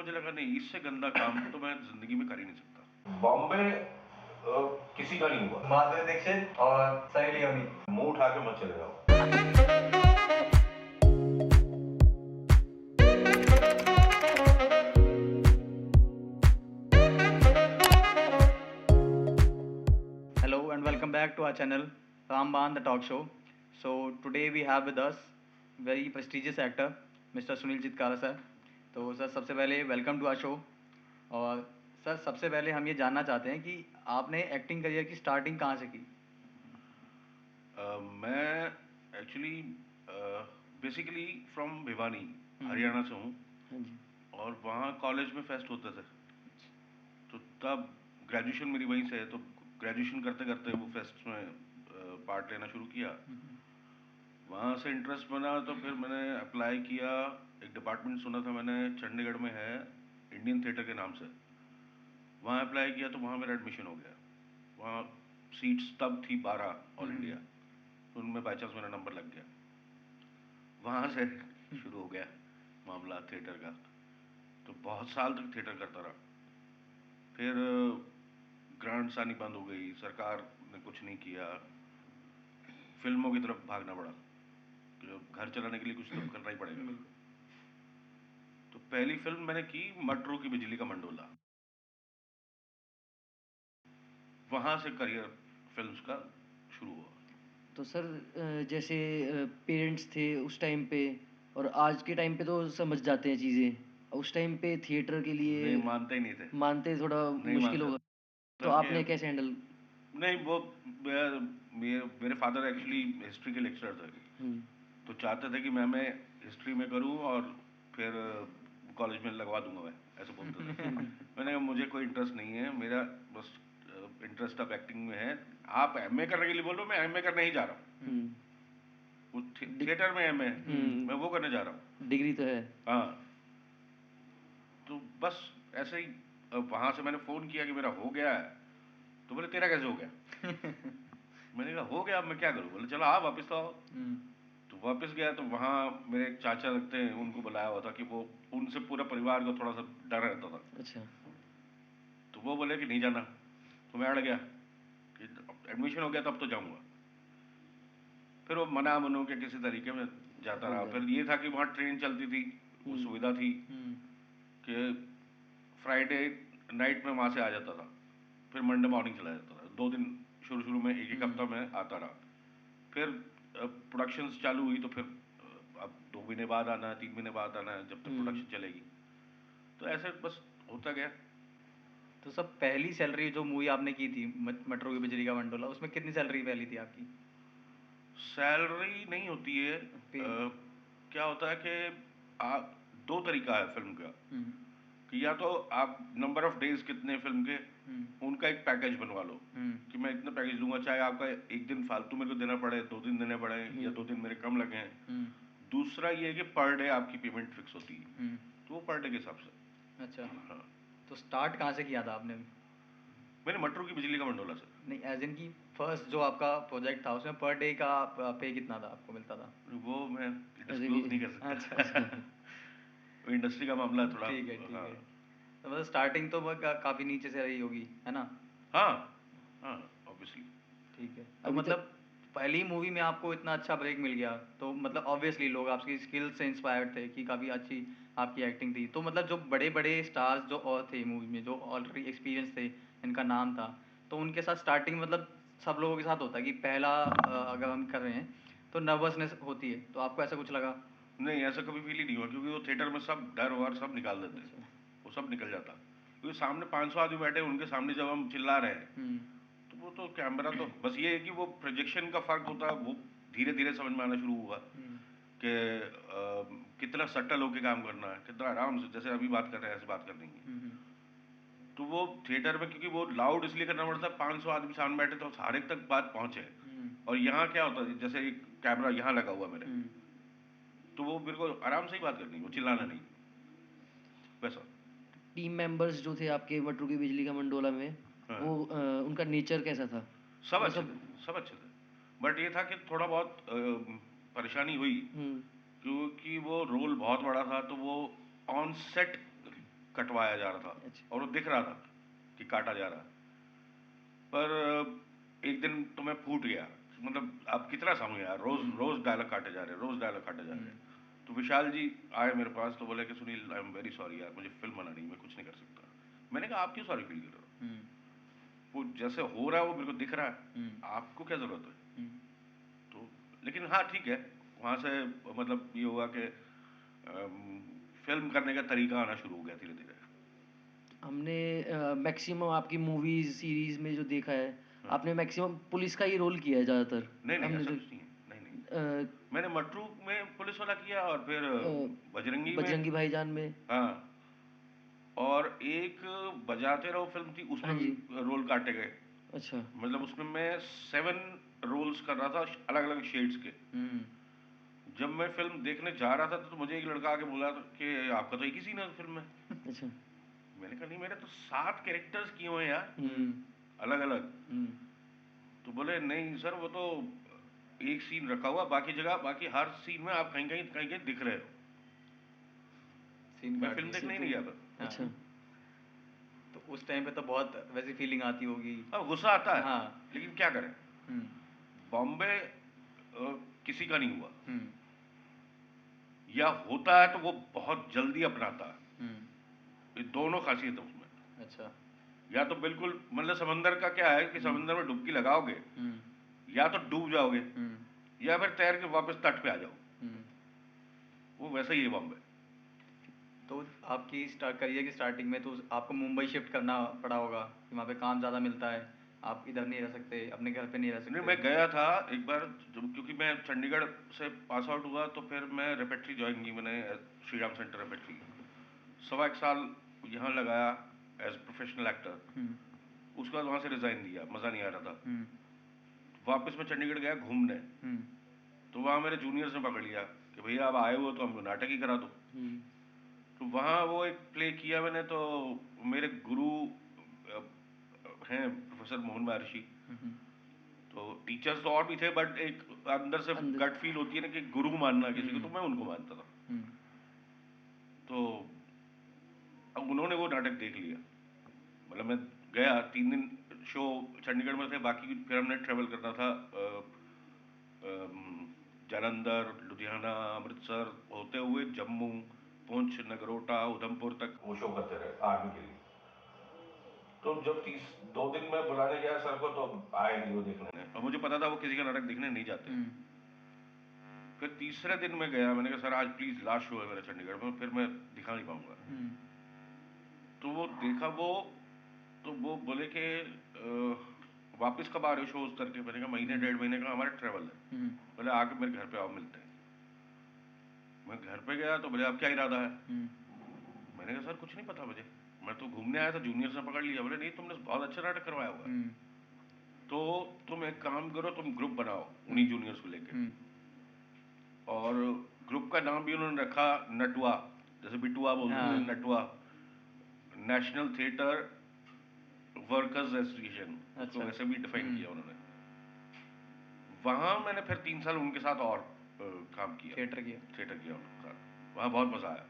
मुझे लगा नहीं, इससे गंदा काम तो मैं जिंदगी में कर ही नहीं सकता। बॉम्बे किसी का नहीं हुआ। माधुरी दीक्षित और सनी लियोनी। मुंह उठा के मत चले जाओ। Hello and welcome back to our channel Ramban the Talk Show. So today we have with us very prestigious actor Mr. Sunil Chitkara sir. तो सर सबसे पहले वेलकम टू आवर शो। और सर सबसे पहले हम ये जानना चाहते हैं कि आपने एक्टिंग करियर की स्टार्टिंग कहाँ से की? मैं actually basically from Bhiwani, Haryana से हूँ। हाँ जी। और वहाँ कॉलेज में फेस्ट होते थे, तो तब ग्रेजुएशन मेरी वहीं से है, तो ग्रेजुएशन करते करते वो फेस्ट में पार्ट लेना शुरू किया। वहाँ से इंटरेस्ट बना तो फिर मैंने अप्लाई किया। एक डिपार्टमेंट सुना था मैंने, चंडीगढ़ में है, इंडियन थिएटर के नाम से। वहाँ अप्लाई किया तो वहाँ मेरा एडमिशन हो गया। वहाँ सीट्स तब थी 12 ऑल इंडिया, तो उनमें बाई चांस मेरा नंबर लग गया। वहाँ से शुरू हो गया मामला थिएटर का। तो बहुत साल तक थिएटर करता रहा। फिर ग्रांट्स आनी बंद हो गई, सरकार ने कुछ नहीं किया, फिल्मों की तरफ भागना पड़ा। तो घर चलाने के लिए कुछ तो करना ही पड़ेगा। तो पहली फिल्म मैंने की मटरू की बिजली का मंडोला। वहाँ से करियर फिल्म्स का शुरू हुआ। तो सर जैसे पेरेंट्स थे उस टाइम पे और आज के टाइम पे तो समझ जाते हैं चीज़ें, उस टाइम पे थिएटर के लिए नहीं, मानते ही नहीं थे। मानते थोड़ा नहीं मुश्किल मानते होगा, थे। तो तब आपने कैसे हैंडल? नहीं, वो मेरे फादर एक्चुअली हिस्ट्री के लेक्चरर थे, तो चाहते थे कि मैं हिस्ट्री में करूं और फिर कॉलेज में लगवा दूंगा, मैं ऐसे बोलते थे। मैंने कहा मुझे कोई इंटरेस्ट नहीं है, मेरा बस इंटरेस्ट अब एक्टिंग में है। आप एमए करने के लिए बोलो, मैं एमए करने ही जा रहा हूँ। वो थिएटर में एमए, मैं वो करने जा रहा हूँ। डिग्री तो है। हाँ, तो बस ऐसे ही वहाँ से मैंने फ़ोन किया कि मेरा हो गया है। तो बोले तेरा कैसे हो गया? मैंने कहा हो गया, अब मैं क्या करूँ? बोले चलो आओ वापस तो आओ। तो वापस गया तो वहाँ मेरे एक चाचा लगते हैं, उनको बुलाया हुआ था कि वो उनसे पूरा परिवार को थोड़ा सा डर रहता था। अच्छा। तो वो बोले कि नहीं जाना, तो मैं अड़ गया कि एडमिशन हो गया तब तो जाऊँगा। फिर वो मना मनो के किसी तरीके में जाता रहा। फिर ये था कि वहाँ ट्रेन चलती थी, वो सुविधा थी कि फ्राइडे नाइट में वहाँ से आ जाता था, फिर मंडे मॉर्निंग चला जाता था। 2 दिन शुरू में, एक हफ्ता में आता रहा। फिर प्रोडक्शंस चालू हुई तो फिर अब 2 महीने बाद आना है, 3 महीने बाद आना है, जब तक प्रोडक्शन चलेगी। तो ऐसे बस होता गया। तो सब पहली सैलरी जो मूवी आपने की थी मटरू की बिजली का मंडोला, उसमें कितनी सैलरी पहली थी आपकी? सैलरी नहीं होती है। क्या होता है कि आप 2 तरीका है फिल्म का, कि या तो आप नंबर ऑफ डेज कितने फिल्म के, उनका एक पैकेज बनवा लो कि मैं इतना पैकेज दूंगा, चाहे आपका 1 दिन फालतू मेरे को देना पड़े, 2 दिन देने पड़े, या 2 दिन मेरे कम लगे। दूसरा ये है कि पर डे आपकी पेमेंट फिक्स होती है, तो वो पर डे के हिसाब से। अच्छा। हाँ। तो स्टार्ट कहाँ से किया था आपने? मैंने मटरू की बिजली का मंडोला से। नहीं, एज इन की फर्स्ट जो आपका प्रोजेक्ट था उसमें पर डे का पे कितना था, आपको मिलता था? वो मैं डिस्क्लोज नहीं कर सकता। अच्छा। इंडस्ट्री का मामला थोड़ा। ठीक है, ठीक हाँ। है। तो मतलब स्टार्टिंग तो काफ़ी नीचे से रही होगी, है ना? हाँ, हाँ, ऑब्वियसली। ठीक है। तो मतलब पहली मूवी में आपको इतना अच्छा ब्रेक मिल गया, तो मतलब ऑब्वियसली लोग आपकी स्किल्स से इंस्पायर्ड थे कि काफ़ी अच्छी आपकी एक्टिंग थी। तो मतलब जो बड़े बड़े स्टार्स जो और थे मूवी में, जो ऑलरेडी एक्सपीरियंस थे, इनका नाम था, तो उनके साथ स्टार्टिंग मतलब सब लोगों के साथ होता है कि पहला अगर हम कर रहे हैं तो नर्वसनेस होती है। तो आपको ऐसा कुछ लगा? नहीं, ऐसा कभी फील ही नहीं हुआ, क्योंकि वो थिएटर में सब डर वर सब निकाल देते हैं। अच्छा। वो सब निकल जाता, क्योंकि सामने 500 आदमी बैठे, उनके सामने जब हम चिल्ला रहे हैं तो वो तो कैमरा तो बस ये है कि वो प्रोजेक्शन का फर्क होता है, वो धीरे धीरे समझ में आना शुरू हुआ कि कितना सटल होके काम करना है, कितना आराम से, जैसे अभी बात कर रहे हैं ऐसे बात करनी है। तो वो थिएटर में क्योंकि वो लाउड इसलिए करना पड़ता है, 500 आदमी सामने बैठे तो हर एक तक बात पहुंचे। और यहाँ क्या होता है, जैसे एक कैमरा यहाँ लगा हुआ मेरे, तो वो मेरे को आराम से ही बात करनी है, वो चिल्लाना नहीं, वैसा। टीम मेंबर्स जो थे आपके मटरू की बिजली का मंडोला में, वो उनका नेचर कैसा था? सब अच्छे थे, सब अच्छे थे। बट ये था कि थोड़ा बहुत परेशानी हुई, क्योंकि वो रोल बहुत बड़ा था, तो वो ऑन सेट कटवाया जा रहा था अच्छा। और वो दिख रहा था कि काटा जा रहा है। पर एक दिन तो मैं फूट गया, मतलब आप कितना समझ यार, रोज डायलॉग काटे जा रहे हैं, रोज डायलॉग काटे जा रहे हैं। तो विशाल जी आए मेरे पास तो बोले कि Sunil I am very sorry यार, मुझे फिल्म बनानी, मैं कुछ नहीं कर सकता। मैंने कहा आप क्यों सॉरी फील कर रहे हो, वो जैसे हो रहा है वो मेरे को दिख रहा है, आपको क्या जरूरत है। तो लेकिन हाँ ठीक है, वहाँ से मतलब ये हुआ कि फिल्म करने का तरीका आना शुरू हो गया धीरे धीरे। हमने मैक्सिमम आपकी मूवीज सीरीज में जो देखा है, आपने मैक्सिमम पुलिस का ही रोल किया है ज़्यादातर। नहीं नहीं हमने ऐसा जो कुछ नहीं है, नहीं नहीं, मैंने मटरू में पुलिस वाला किया और फिर बजरंगी में, बजरंगी भाईजान में। हाँ, और एक बजाते रहो फिल्म थी, उसमें हाँ भी जी। रोल काटे गए। अच्छा। मतलब उसमें मैं 7 रोल्स कर रहा था अलग अलग शेड्स के। जब मैं फिल्म देखने जा रहा था तो मुझे एक लड़का आके बोला कि आपका तो एक ही सीन है फिल्म में। अच्छा। मैंने कहा नहीं, मेरे तो 7 कैरेक्टर्स किए हुए हैं यार, अलग अलग। तो बोले नहीं सर, वो तो एक सीन रखा हुआ, बाकी जगह, बाकी हर सीन में आप कहीं कहीं कहीं कहीं दिख रहे हो। सीन मैं काट फिल्म दिए। देखने ही नहीं गया था। अच्छा। तो उस टाइम पे तो बहुत वैसी फीलिंग आती होगी। हाँ गुस्सा आता है, हाँ। लेकिन क्या करें, बॉम्बे किसी का नहीं हुआ, या होता है तो वो बहुत जल्दी अपनाता है। ये दोनों खासियत है उसमें। अच्छा। या तो बिल्कुल मतलब समंदर का क्या है कि समंदर में डुबकी लगाओगे, या तो डूब जाओगे, या फिर तैर के वापस तट पे आ जाओ। वो वैसा ही है बॉम्बे। तो आपकी करियर की स्टार्टिंग में तो आपको मुंबई शिफ्ट करना पड़ा होगा कि वहाँ पे काम ज़्यादा मिलता है, आप इधर नहीं रह सकते, अपने घर पे नहीं रह सकते। नहीं, मैं गया था एक बार क्योंकि मैं चंडीगढ़ से पास आउट हुआ, तो फिर मैं रेपेट्री ज्वाइन की मैंने, श्री राम सेंटर रेपेट्री। 1.25 साल यहाँ लगाया एज प्रोफेशनल एक्टर। उसके बाद वहाँ से रिजाइन दिया, मज़ा नहीं आ रहा था। वापस मैं चंडीगढ़ गया घूमने, तो वहाँ मेरे जूनियर्स ने पकड़ लिया कि भैया आप आए हो तो हमको नाटक ही करा दो। तो वहाँ वो एक प्ले किया मैंने, तो मेरे गुरु हैं प्रोफेसर मोहन महर्षि। तो टीचर्स तो और भी थे, बट एक अंदर से गट फील होती है ना कि गुरु मानना किसी को, तो मैं उनको मानता था। तो अब उन्होंने वो नाटक देख लिया, मतलब मैं गया 3 दिन शो चंडीगढ़ में थे, बाकी फिर हमने ट्रेवल करना था जालंधर, लुधियाना, अमृतसर होते हुए जम्मू, पुंछ, नगरोटा, उधमपुर तक वो शो करते रहे आर्मी के लिए। तो जब 2 दिन में बुलाने गया सर को, तो आए नहीं वो देखने। और मुझे पता था वो किसी का नाटक देखने नहीं जाते। फिर तीसरे दिन मैं गया, मैंने कहा सर आज प्लीज लास्ट शो है मेरा चंडीगढ़ में, फिर मैं दिखा नहीं पाऊंगा। तो वो देखा वो, तो वो बोले कि वापस कब आ रहे हो शो उस करके। मैंने कहा महीने 1.5 महीने का हमारा ट्रेवल है। बोले आके मेरे घर पे आओ, मिलते हैं। मैं घर पे गया तो बोले अब क्या इरादा है। मैंने कहा सर कुछ नहीं पता मुझे, मैं तो घूमने आया था, जूनियर से पकड़ लिया। बोले नहीं तुमने बहुत अच्छा नाटक करवाया हुआ है, तो तुम एक काम करो, तुम ग्रुप बनाओ उन्हीं जूनियर्स को लेके। और ग्रुप का नाम भी उन्होंने रखा नटवा, जैसे बिटुआ बोलते थे, Natwa, national theatre workers association, उसको वैसे भी डिफाइन किया उन्होंने। वहां मैंने फिर 3 साल उनके साथ और काम किया, थिएटर किया उनके साथ। वहां बहुत मजा आया।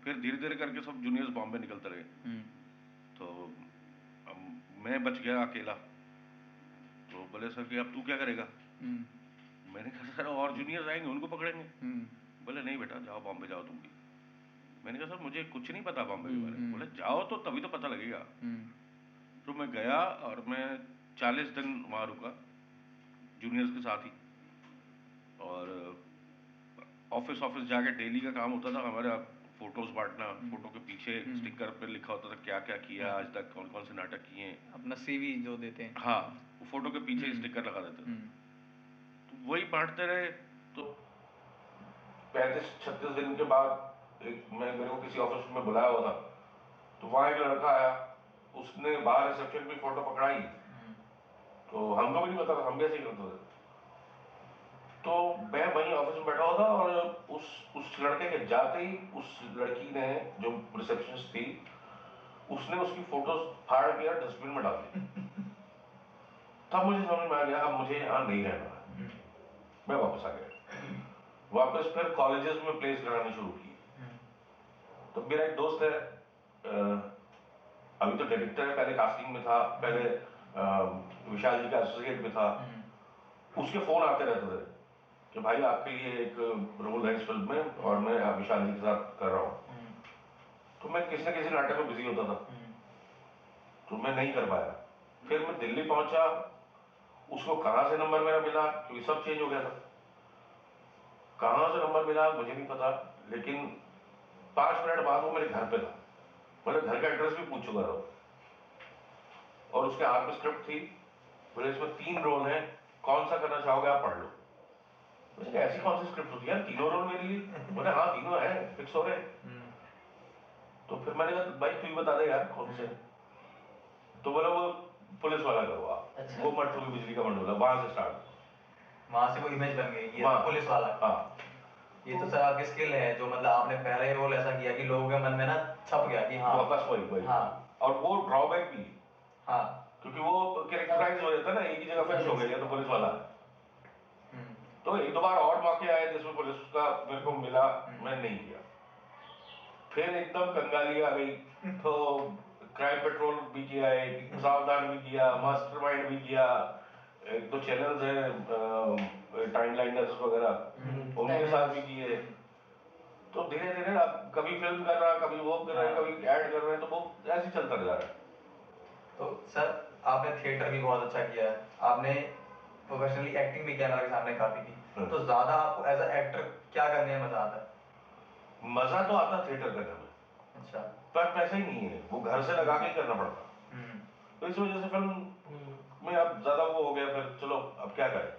फिर धीरे धीरे करके सब जूनियर्स बॉम्बे निकलते रहे। तो मैं बच गया अकेला। तो बोले सर कि अब तू क्या करेगा। मैंने कहा सर और जूनियर्स आएंगे उनको पकड़ेंगे। बोले नहीं बेटा जाओ, बॉम्बे जाओ तुम भी। मैंने कहा सर मुझे कुछ नहीं पता बॉम्बे के बारे में। बोले जाओ तो तभी तो पता लगेगा। तो मैं गया और मैं 40 दिन वहाँ रुका जूनियर्स के साथ ही। और ऑफिस जाके डेली का काम होता था हमारा, फोटोज बांटना, फोटो के पीछे स्टिकर पे लिखा होता था क्या क्या किया आज तक, कौन कौन से नाटक किए, अपना सीवी जो देते हैं। हाँ, वो फोटो के पीछे स्टिकर लगा देते थे। तो वही बांटते रहे। तो 35-36 दिन के बाद मेरे को किसी ऑफिस में बुलाया हुआ था। तो वहाँ एक लड़का आया, उसने बाहर रिसेप्शन पे फोटो पकड़ाई। तो हमको भी नहीं पता था, हम भी ऐसे ही करते थे। तो मैं वहीं ऑफिस में बैठा हुआ था और उस लड़के के जाते ही उस लड़की ने, जो रिसेप्शनिस्ट थी, उसने उसकी फोटोज फाड़ के डस्टबिन में डाल दी। तब मुझे समझ में आ गया अब मुझे यहाँ नहीं रहना। मैं वापस आ गया। वापस फिर कॉलेजेस में प्लेस कराने शुरू की। तो मेरा एक दोस्त है अभी तो डायरेक्टर है, पहले कास्टिंग में था, पहले विशाल जी का एसोसिएट में था, उसके फोन आते रहते थे कि भाई आपके लिए एक रोल है इस फिल्म में और मैं विशाल जी के साथ कर रहा हूँ। तो मैं किसी न किसी नाटक में बिजी होता था, तो मैं नहीं कर पाया। फिर मैं दिल्ली पहुंचा, उसको कहाँ से नंबर मेरा मिला, क्योंकि सब चेंज हो गया था, कहाँ से नंबर मिला मुझे नहीं पता, लेकिन 5 मिनट बाद वो मेरे घर पे था, मेरे घर का एड्रेस भी पूछ चुका था, और उसके हाथ में स्क्रिप्ट थी, बोले इसमें 3 रोल हैं, कौन सा करना चाहोगे आप पढ़ लो। मुझे ऐसी कौन सी स्क्रिप्ट होती है, 3 रोल मेरे लिए? बोले हाँ 3 है, फिक्स हो रहे। तो फिर मैंने कहा भाई तू ही बता दे यार कौन से। तो बोला वो पुलिस वाला करो आप। अच्छा। वो मट्टू की बिजली का मंडोला, वहां से स्टार्ट, वहां से वो इमेज बन गई ये पुलिस वाला। हाँ, ये तो सर आपकी स्किल है जो मतलब आपने पहले रोल ऐसा किया कि लोगों के मन में ना छप गया कि हाँ बस वही। हाँ, और वो ड्रॉबैक भी, हाँ, क्योंकि वो कैरेक्टराइज हो जाता है ना, एक ही जगह फिक्स हो गया तो पुलिस वाला। तो 1-2 बार और मौके आए जिसमें पुलिस का मेरे को मिला, मैं नहीं किया। फिर एकदम कंगाली आ गई, तो क्राइम पेट्रोल भी किया, एक सावधान भी किया, मास्टरमाइंड भी किया, एक तो चैनल्स हैं टाइमलाइनर्स वगैरह, उनके साथ भी किए। तो धीरे धीरे अब कभी फिल्म कर रहा, कभी वो कर रहे हैं, कभी ऐड कर रहे हैं, तो वो ऐसे ही चलता जा रहा है। तो सर आपने थिएटर भी बहुत अच्छा किया है, आपने प्रोफेशनली एक्टिंग भी कैमरा के सामने काफी की, तो ज्यादा आपको एज अ एक्टर क्या करने में मजा आता है? मजा तो आता थिएटर करने में, अच्छा, पर पैसा ही नहीं है, वो घर से लगा के ही करना पड़ता। तो इस वजह से फिल्म में अब ज्यादा वो हो गया, फिर चलो अब क्या करें,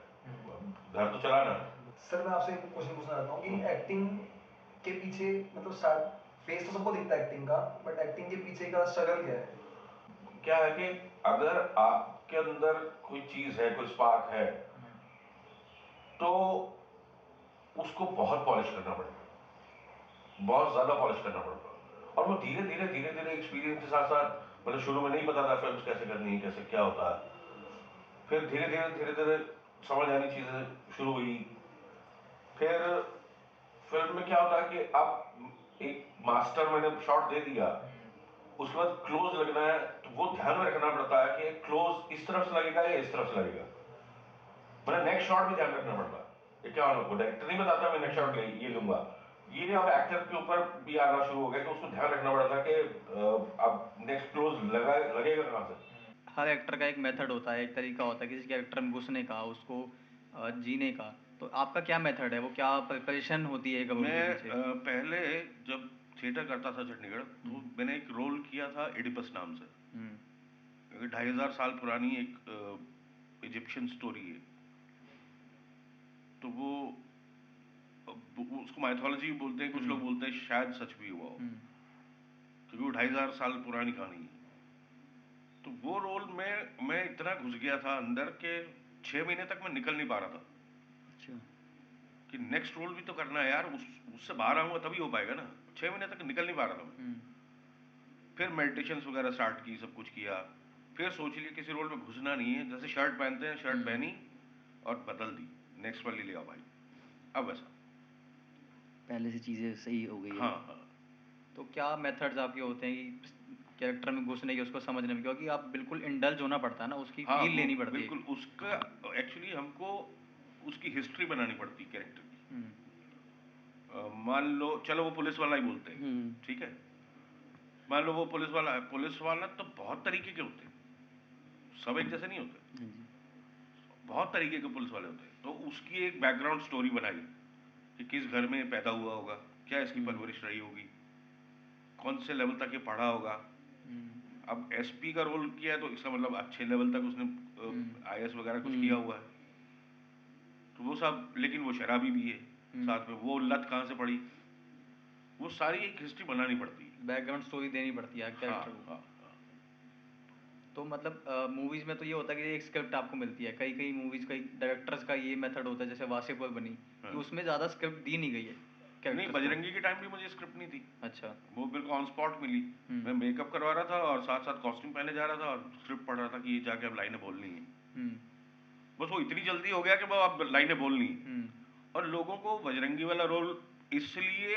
घर तो चलाना है। सर मैं आपसे एक क्वेश्चन पूछना चाहता हूँ कि एक्टिंग के पीछे मतलब स्टार्ट फेस तो सबको दिखता है एक्टिंग का, बट एक्टिंग के पीछे का स्ट्रगल क्या है? क्या है कि अगर आपके अंदर कोई चीज है, कोई स्पार्क है, तो उसको बहुत पॉलिश करना पड़ेगा, बहुत ज्यादा पॉलिश करना पड़ता है। और वो धीरे धीरे एक्सपीरियंस के साथ साथ, मतलब शुरू में नहीं पता था फिल्म कैसे करनी है, कैसे क्या होता है, फिर धीरे धीरे समझ आनी चीजें शुरू हुई। फिर फिल्म में क्या होता है कि आप एक मास्टर मैंने शॉट दे दिया, उसके बाद क्लोज लगना है, तो वो ध्यान में रखना पड़ता है कि क्लोज इस तरफ से लगेगा या इस तरफ से लगेगा, मतलब नेक्स्ट शॉट भी ध्यान रखना पड़ता है। ये क्या होगा, डायरेक्टर नहीं बताता मैं नेक्स्ट शॉट ये लूंगा, ये अब एक्टर के ऊपर भी आना शुरू हो गया कि उसको ध्यान रखना पड़ता है कि अब नेक्स्ट क्लोज लगेगा कहां से। हर एक्टर का एक मेथड होता है, एक तरीका होता है किसी कैरेक्टर में घुसने का, उसको जीने का। तो आपका क्या मेथड है, वो क्या प्रिपरेशन होती है कभी के पीछे? पहले जब थिएटर करता था चंडीगढ़, तो मैंने एक रोल किया था एडिपस नाम से, 2500 साल पुरानी एक इजिप्शियन स्टोरी है। तो वो उसको माइथोलॉजी बोलते हैं, कुछ लोग बोलते हैं शायद सच भी हुआ हो, क्योंकि वो 2500 साल पुरानी कहानी है। तो वो रोल में मैं इतना घुस गया था अंदर के 6 महीने तक मैं निकल नहीं पा रहा था। अच्छा। कि नेक्स्ट रोल भी तो करना है यार, उससे बाहर आऊंगा तभी हो पाएगा ना। 6 महीने तक निकल नहीं पा रहा था मैं। फिर मेडिटेशन वगैरह स्टार्ट की, सब कुछ किया, फिर सोच लिया किसी रोल में घुसना नहीं है, जैसे शर्ट पहनते हैं, शर्ट पहनी और बदल दी, नेक्स्ट वाली ले आओ भाई, अब वैसा पहले से चीजें सही हो गई है। हाँ। तो क्या मेथड्स आपके होते हैं कि कैरेक्टर में घुसने के, उसको समझने में, क्योंकि आप बिल्कुल इंडल्ज होना पड़ता है ना, उसकी फील लेनी पड़ती है। बिल्कुल, उसका एक्चुअली हमको उसकी हिस्ट्री बनानी पड़ती है कैरेक्टर की। मान लो चलो वो पुलिस वाला ही बोलते हैं, ठीक है, मान लो वो पुलिस वाला है, पुलिस वाला तो बहुत तरीके के होते हैं, सब एक जैसे नहीं होते, बहुत तरीके के पुलिस वाले होते हैं। तो उसकी एक बैकग्राउंड स्टोरी बनाई कि किस घर में पैदा हुआ होगा, क्या इसकी परवरिश रही होगी, कौन से लेवल तक ये पढ़ा होगा। अब एसपी का रोल किया है तो इसका मतलब अच्छे लेवल तक उसने आईएएस वगैरह कुछ किया हुआ है, तो वो सब, लेकिन वो शराबी भी है साथ में, वो लत कहाँ से पड़ी, वो सारी एक हिस्ट्री बनानी पड़ती है, बैकग्राउंड स्टोरी देनी पड़ती है कैरेक्टर को। तो मतलब मूवीज में तो ये होता है कि एक स्क्रिप्ट आपको मिलती है, कई कई मूवीज कई डायरेक्टर्स का ये मेथड होता है, जैसे वासेपुर बनी कि उसमें ज्यादा स्क्रिप्ट दी नहीं गई है। नहीं, बजरंगी के टाइम भी मुझे स्क्रिप्ट नहीं थी। अच्छा। वो बिल्कुल ऑन स्पॉट मिली, मैं मेकअप करवा रहा था और साथ साथ कॉस्ट्यूम पहने जा रहा था और स्क्रिप्ट पढ़ रहा था कि ये जाके अब लाइनें बोलनी है। बस वो इतनी जल्दी हो गया कि वो अब लाइनें बोलनी है। और लोगों को बजरंगी वाला रोल इसलिए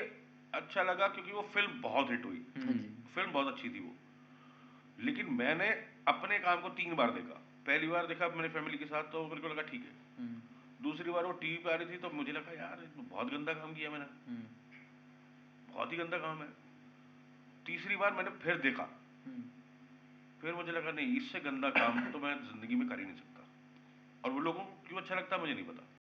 अच्छा लगा क्योंकि वो फिल्म बहुत हिट हुई, फिल्म बहुत अच्छी थी वो। लेकिन मैंने अपने काम को 3 बार देखा। पहली बार देखा मैंने फैमिली के साथ, तो मेरे को लगा ठीक है। दूसरी बार वो टीवी पे आ रही थी तो मुझे लगा यार इसमें बहुत गंदा काम किया मैंने, बहुत ही गंदा काम है। तीसरी बार मैंने फिर देखा, फिर मुझे लगा नहीं, इससे गंदा काम तो मैं जिंदगी में कर ही नहीं सकता। और वो लोगों को क्यों अच्छा लगता मुझे नहीं पता।